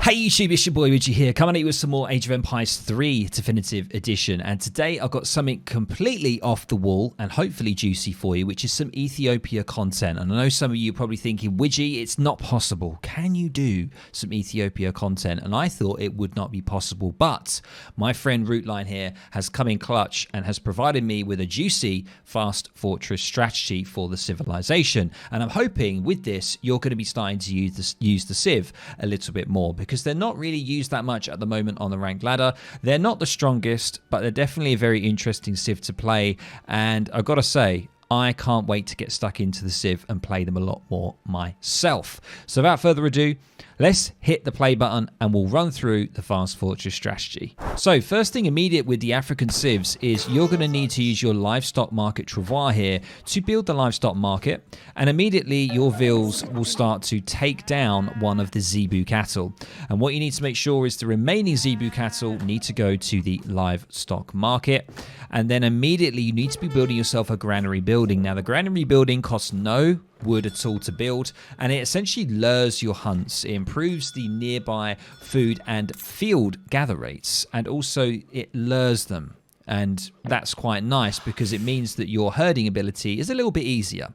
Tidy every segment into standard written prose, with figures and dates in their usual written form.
Hey YouTube, it's your boy Richie here, coming at you with some more Age of Empires 3 Definitive Edition. And today I've got something completely off the wall and hopefully juicy for you, which is some Ethiopia content. And I know some of you are probably thinking, Widgie, it's not possible. Can you do some Ethiopia content? And I thought it would not be possible, but my friend Routeline here has come in clutch and has provided me with a juicy fast fortress strategy for the civilization. And I'm hoping with this, you're going to be starting to use the civ a little bit more, because they're not really used that much at the moment on the ranked ladder. They're not the strongest, but they're definitely a very interesting civ to play. And I've got to say, I can't wait to get stuck into the civ and play them a lot more myself. So without further ado, let's hit the play button and we'll run through the fast fortress strategy. So first thing immediate with the African civs is you're going to need to use your livestock market travois here to build the livestock market, and immediately your vils will start to take down one of the zebu cattle. And what you need to make sure is the remaining zebu cattle need to go to the livestock market, and then immediately you need to be building yourself a granary building. Now the granary building costs no wood at all to build, and it essentially lures your hunts. It improves the nearby food and field gather rates, and also it lures them, and that's quite nice because it means that your herding ability is a little bit easier.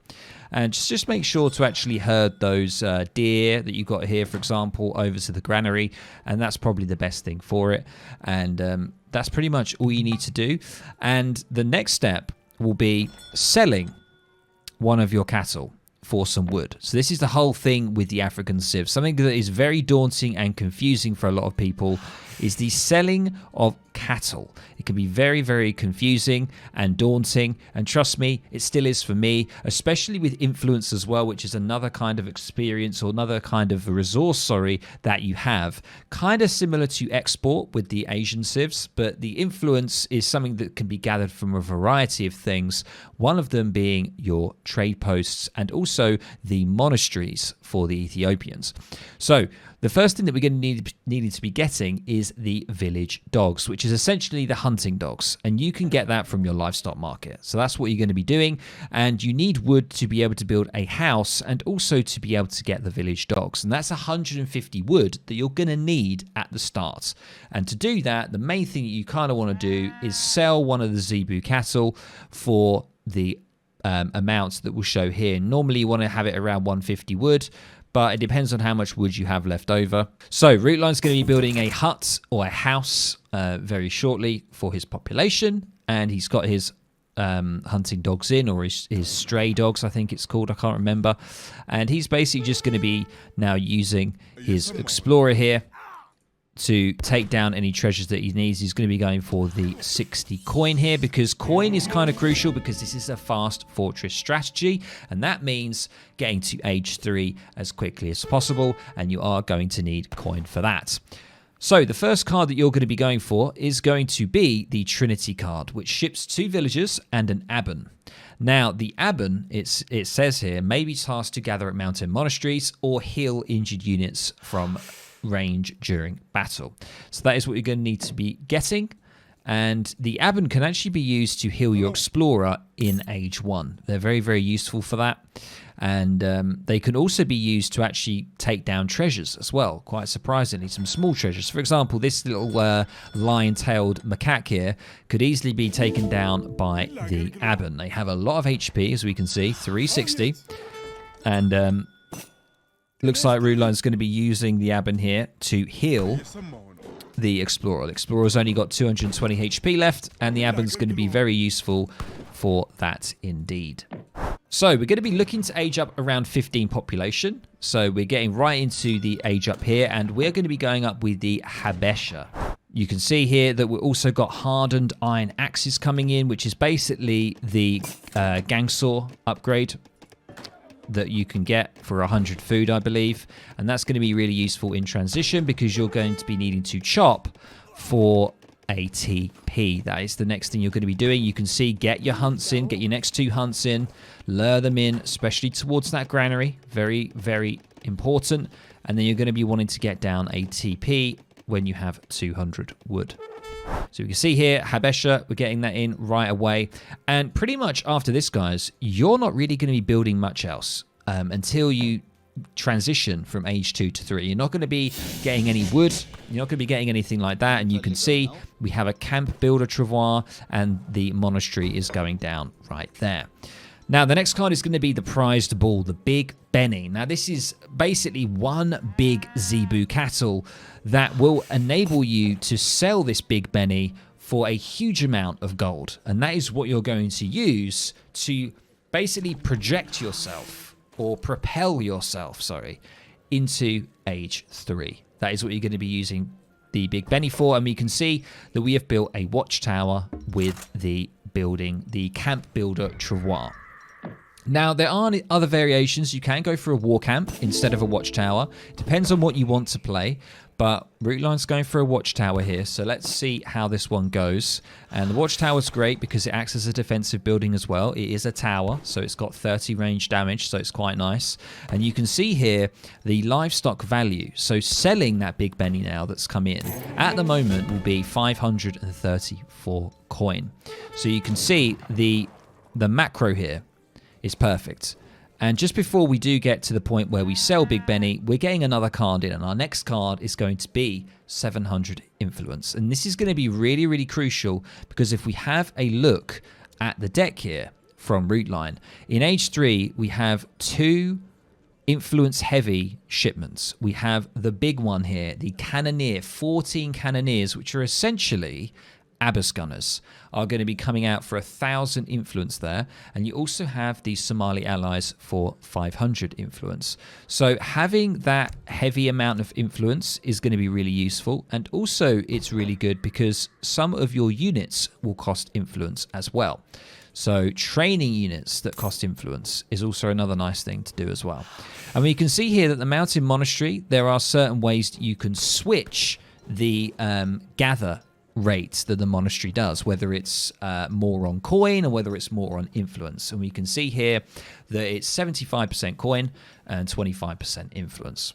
And just make sure to actually herd those deer that you got here, for example, over to the granary, and that's probably the best thing for it. And that's pretty much all you need to do. And the next step will be selling one of your cattle for some wood. So this is the whole thing with the African civ. Something that is very daunting and confusing for a lot of people is the selling of cattle. It can be very, very confusing and daunting, and trust me, it still is for me, especially with influence as well, which is another kind of experience or another kind of resource, that you have. Kind of similar to export with the Asian civs, but the influence is something that can be gathered from a variety of things, one of them being your trade posts and also the monasteries for the Ethiopians. So the first thing that we're going to need to be getting is the village dogs, which is essentially the hunting dogs, and you can get that from your livestock market. So that's what you're going to be doing, and you need wood to be able to build a house and also to be able to get the village dogs, and that's 150 wood that you're going to need at the start. And to do that, the main thing that you kind of want to do is sell one of the zebu cattle for the amounts that we'll show here. Normally you want to have it around 150 wood, but it depends on how much wood you have left over. So Routeline's going to be building a hut or a house very shortly for his population, and he's got his hunting dogs in, or his stray dogs, I think it's called, I can't remember. And he's basically just going to be now using his explorer here to take down any treasures that he needs. He's going to be going for the 60 coin here, because coin is kind of crucial, because this is a fast fortress strategy, and that means getting to age 3 as quickly as possible, and you are going to need coin for that. So the first card that you're going to be going for is going to be the Trinity card, which ships 2 villagers and an abbon. Now, the abbon, it says here, may be tasked to gather at mountain monasteries or heal injured units from range during battle. So that is what you're going to need to be getting. And the abbon can actually be used to heal your explorer in age 1. They're very, very useful for that. And they can also be used to actually take down treasures as well, quite surprisingly, some small treasures. For example, this little lion-tailed macaque here could easily be taken down by the abbon. They have a lot of HP, as we can see, 360. And looks like Routeline's going to be using the abbon here to heal the explorer. The explorer's only got 220 HP left, and the abbon's going to be very useful for that indeed. So we're going to be looking to age up around 15 population. So we're getting right into the age up here, and we're going to be going up with the Habesha. You can see here that we've also got hardened iron axes coming in, which is basically the gang saw upgrade that you can get for 100 food, I believe. And that's going to be really useful in transition, because you're going to be needing to chop for ATP. That is the next thing you're going to be doing. You can see, get your hunts in, get your next 2 hunts in, lure them in, especially towards that granary. Very, very important. And then you're going to be wanting to get down ATP when you have 200 wood. So you can see here, Habesha, we're getting that in right away. And pretty much after this, guys, you're not really going to be building much else until you transition from age 2 to 3. You're not going to be getting any wood. You're not going to be getting anything like that. And you can see we have a camp builder travois, and the monastery is going down right there. Now, the next card is going to be the prized bull, the Big Benny. Now, this is basically one big zebu cattle that will enable you to sell this Big Benny for a huge amount of gold. And that is what you're going to use to basically project yourself, or propel yourself, into age 3. That is what you're going to be using the Big Benny for. And we can see that we have built a watchtower with the building, the camp builder travois. Now, there are other variations. You can go for a war camp instead of a watchtower. Depends on what you want to play. But Routeline's going for a watchtower here. So let's see how this one goes. And the watchtower is great because it acts as a defensive building as well. It is a tower, so it's got 30 range damage, so it's quite nice. And you can see here the livestock value. So selling that Big Benny now that's come in at the moment will be 534 coin. So you can see the macro here is perfect. And just before we do get to the point where we sell Big Benny, we're getting another card in, and our next card is going to be 700 influence. And this is going to be really, really crucial, because if we have a look at the deck here from Routeline, in age 3 we have 2 influence heavy shipments. We have the big one here, the Cannoneer, 14 Cannoneers, which are essentially Abbas gunners, are going to be coming out for 1,000 influence there. And you also have the Somali allies for 500 influence. So having that heavy amount of influence is going to be really useful. And also it's really good because some of your units will cost influence as well. So training units that cost influence is also another nice thing to do as well. And we can see here that the Mountain Monastery, there are certain ways that you can switch the gather rate that the monastery does, whether it's more on coin or whether it's more on influence. And we can see here that it's 75% coin and 25% influence.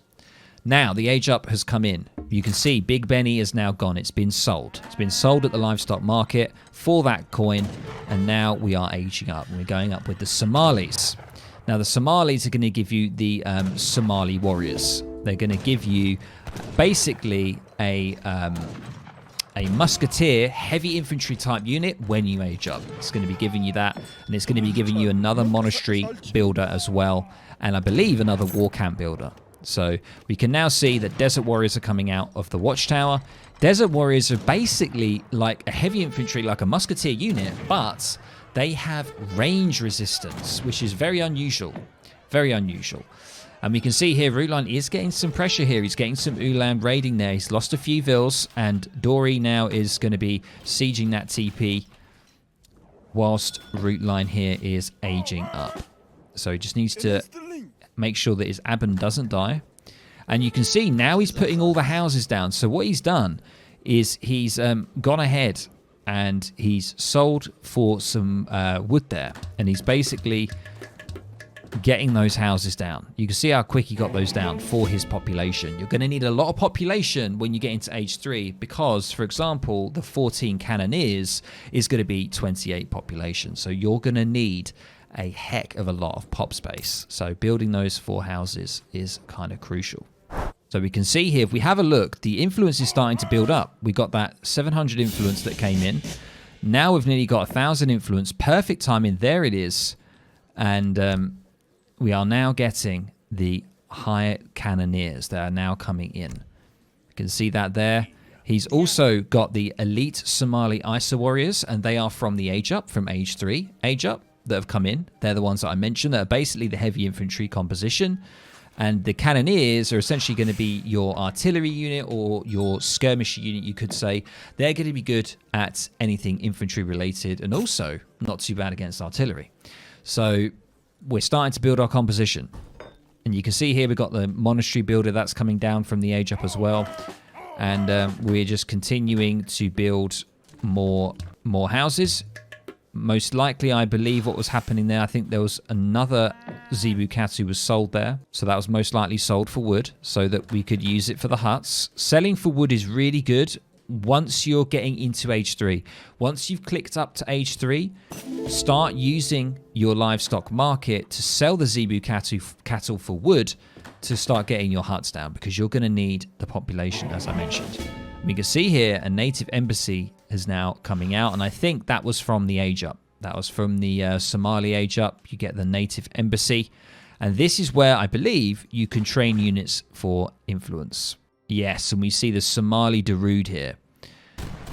Now the age up has come in. You can see Big Benny is now gone. It's been sold. It's been sold at the livestock market for that coin, and now we are aging up. We're going up with the Somalis. Now the Somalis are going to give you the Somali warriors. They're going to give you basically a musketeer, heavy infantry type unit when you age up. It's going to be giving you that, and it's going to be giving you another monastery builder as well, and I believe another war camp builder. So we can now see that Desert Warriors are coming out of the watchtower. Desert Warriors are basically like a heavy infantry, like a musketeer unit, but they have range resistance, which is very unusual. Very unusual. And we can see here Routeline is getting some pressure here. He's getting some Ulan raiding there. He's lost a few vills, and Dory now is going to be sieging that TP whilst Routeline here is aging up. So he just needs to make sure that his Aben doesn't die. And you can see now he's putting all the houses down. So what he's done is he's gone ahead and he's sold for some wood there. And he's basically getting those houses down. You can see how quick he got those down for his population. You're going to need a lot of population when you get into age 3 because, for example, the 14 Cannoneers is going to be 28 population. So you're going to need a heck of a lot of pop space. So building those 4 houses is kind of crucial. So we can see here, if we have a look, the influence is starting to build up. We got that 700 influence that came in. Now we've nearly got 1,000 influence. Perfect timing. There it is. And we are now getting the higher Cannoneers that are now coming in. You can see that there. He's also got the elite Somali Isa warriors, and they are from the age up, from age 3 age up, that have come in. They're the ones that I mentioned that are basically the heavy infantry composition. And the Cannoneers are essentially going to be your artillery unit or your skirmish unit, you could say. They're going to be good at anything infantry related and also not too bad against artillery. So we're starting to build our composition. And you can see here we've got the monastery builder that's coming down from the age up as well. And we're just continuing to build more houses. Most likely, I believe what was happening there, I think there was another Zebu Cat who was sold there. So that was most likely sold for wood so that we could use it for the huts. Selling for wood is really good once you're getting into age 3. Once you've clicked up to age 3, start using your livestock market to sell the Zebu cattle for wood, to start getting your huts down, because you're going to need the population, as I mentioned. We can see here a native embassy is now coming out, and I think that was from the age up. That was from the Somali age up. You get the native embassy, and this is where I believe you can train units for influence. Yes, and we see the Somali Darude here,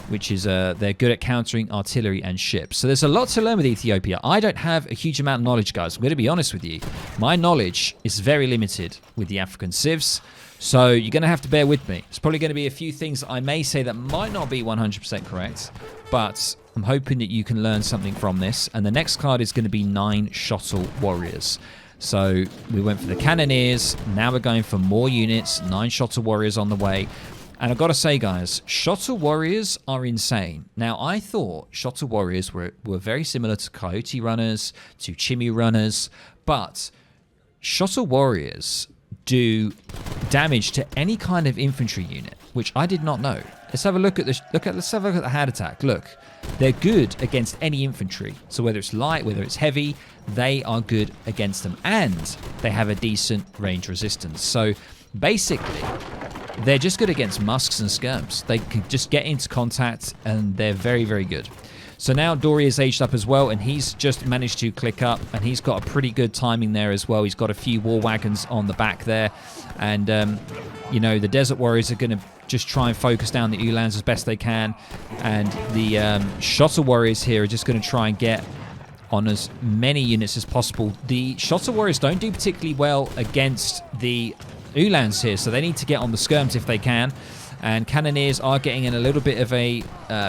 which is they're good at countering artillery and ships. So there's a lot to learn with Ethiopia. I don't have a huge amount of knowledge, guys. I'm going to be honest with you. My knowledge is very limited with the African civs, so you're going to have to bear with me. There's probably going to be a few things I may say that might not be 100% correct, but I'm hoping that you can learn something from this. And the next card is going to be 9 Shuttle Warriors. So we went for the Cannoneers. Now we're going for more units. 9 Shuttle Warriors on the way. And I've got to say, guys, Shuttle Warriors are insane. Now, I thought Shuttle Warriors were very similar to Coyote Runners, to Chimmy Runners, but Shuttle Warriors do damage to any kind of infantry unit, which I did not know. Let's have a look at this. Let's have a look at the hand attack. Look, they're good against any infantry. So whether it's light, whether it's heavy, they are good against them, and they have a decent range resistance. So basically, they're just good against musks and skirms. They can just get into contact, and they're very, very good. So now Dory is aged up as well, and he's just managed to click up, and he's got a pretty good timing there as well. He's got a few war wagons on the back there, and you know, the Desert Warriors are going to just try and focus down the Ulans as best they can, and the Shuttle Warriors here are just going to try and get on as many units as possible. The Shuttle Warriors don't do particularly well against the Ulans here, so they need to get on the skirms if they can. And Cannoneers are getting in a little bit of a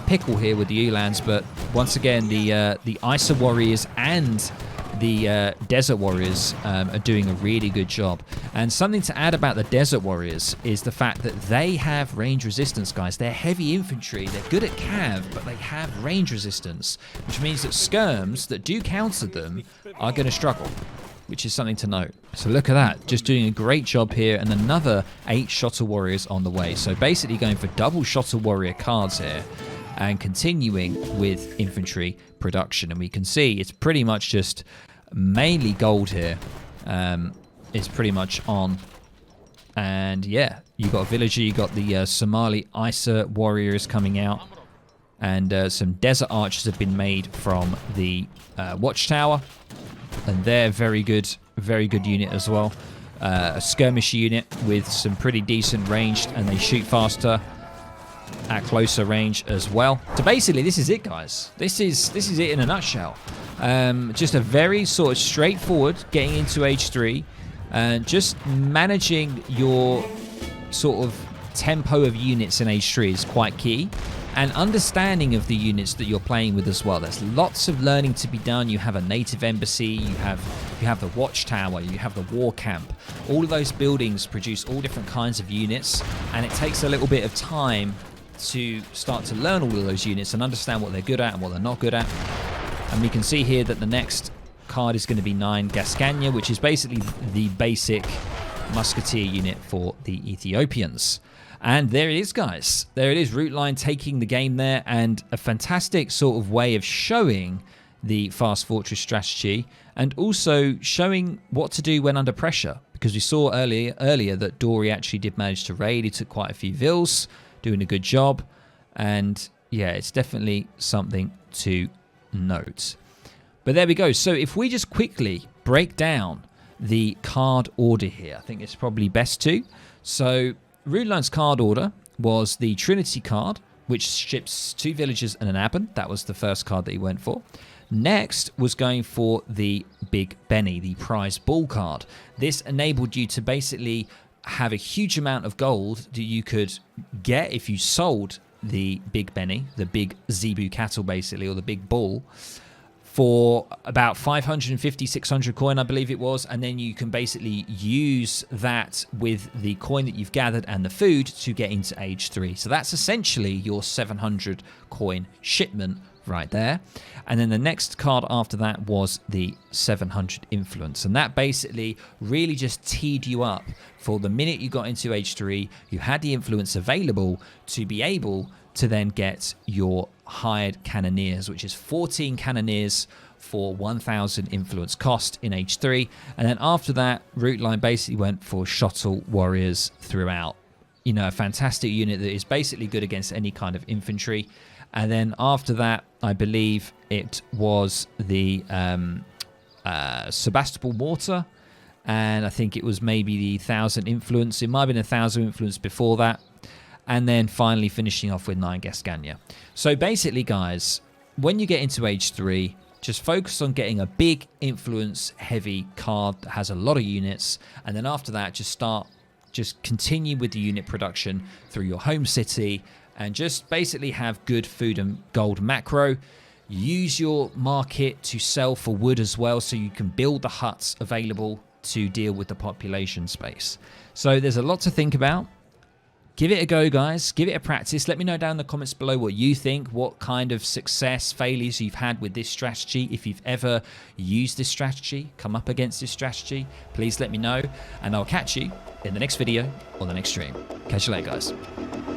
pickle here with the Ulans, but once again, the Isa Warriors and the Desert Warriors are doing a really good job. And something to add about the Desert Warriors is the fact that they have range resistance, guys. They're heavy infantry, they're good at cav, but they have range resistance, which means that skirms that do counter them are going to struggle, which is something to note. So look at that, just doing a great job here, and another 8 Shuttle Warriors on the way. So basically going for double Shuttle Warrior cards here, and continuing with infantry production. And we can see it's pretty much just mainly gold here. It's pretty much on. And yeah, you got a villager, you got the Somali Isa Warriors coming out, and some Desert Archers have been made from the Watchtower. And they're very good unit as well. A skirmish unit with some pretty decent range, and they shoot faster at closer range as well. So basically, this is it, guys. This is it in a nutshell. Just a very sort of straightforward getting into age 3, and just managing your sort of tempo of units in age 3 is quite key. And understanding of the units that you're playing with as well. There's lots of learning to be done. You have a native embassy, you have the watchtower, you have the war camp. All of those buildings produce all different kinds of units, and it takes a little bit of time to start to learn all of those units and understand what they're good at and what they're not good at. And we can see here that the next card is going to be 9 Gascania, which is basically the basic musketeer unit for the Ethiopians. And there it is, guys. There it is, Routeline taking the game there, and a fantastic sort of way of showing the fast fortress strategy, and also showing what to do when under pressure. Because we saw earlier that Dory actually did manage to raid. He took quite a few vills, doing a good job. And yeah, it's definitely something to note. But there we go. So if we just quickly break down the card order here, I think it's probably best to. So Routeline's card order was the Trinity card, which ships 2 villagers and an Aben. That was the first card that he went for. Next was going for the Big Benny, the prize bull card. This enabled you to basically have a huge amount of gold that you could get if you sold the Big Benny, the big Zebu cattle basically, or the big bull, for about 550, 600 coin, I believe it was. And then you can basically use that with the coin that you've gathered and the food to get into age 3. So that's essentially your 700 coin shipment right there. And then the next card after that was the 700 influence. And that basically really just teed you up for the minute you got into age 3, you had the influence available to be able to then get your hired cannoneers, which is 14 cannoneers for 1000 influence cost in age 3. And then after that, Routeline basically went for shuttle warriors throughout. You know, a fantastic unit that is basically good against any kind of infantry. And then after that, I believe it was the Sebastopol mortar. And I think it was maybe the 1000 influence. It might have been 1000 influence before that. And then finally finishing off with 9 Gascania. So basically, guys, when you get into age 3, just focus on getting a big influence heavy card that has a lot of units. And then after that, just continue with the unit production through your home city and just basically have good food and gold macro. Use your market to sell for wood as well, so you can build the huts available to deal with the population space. So there's a lot to think about. Give it a go, guys. Give it a practice. Let me know down in the comments below what you think, what kind of success, failures you've had with this strategy. If you've ever used this strategy, come up against this strategy, please let me know. And I'll catch you in the next video or the next stream. Catch you later, guys.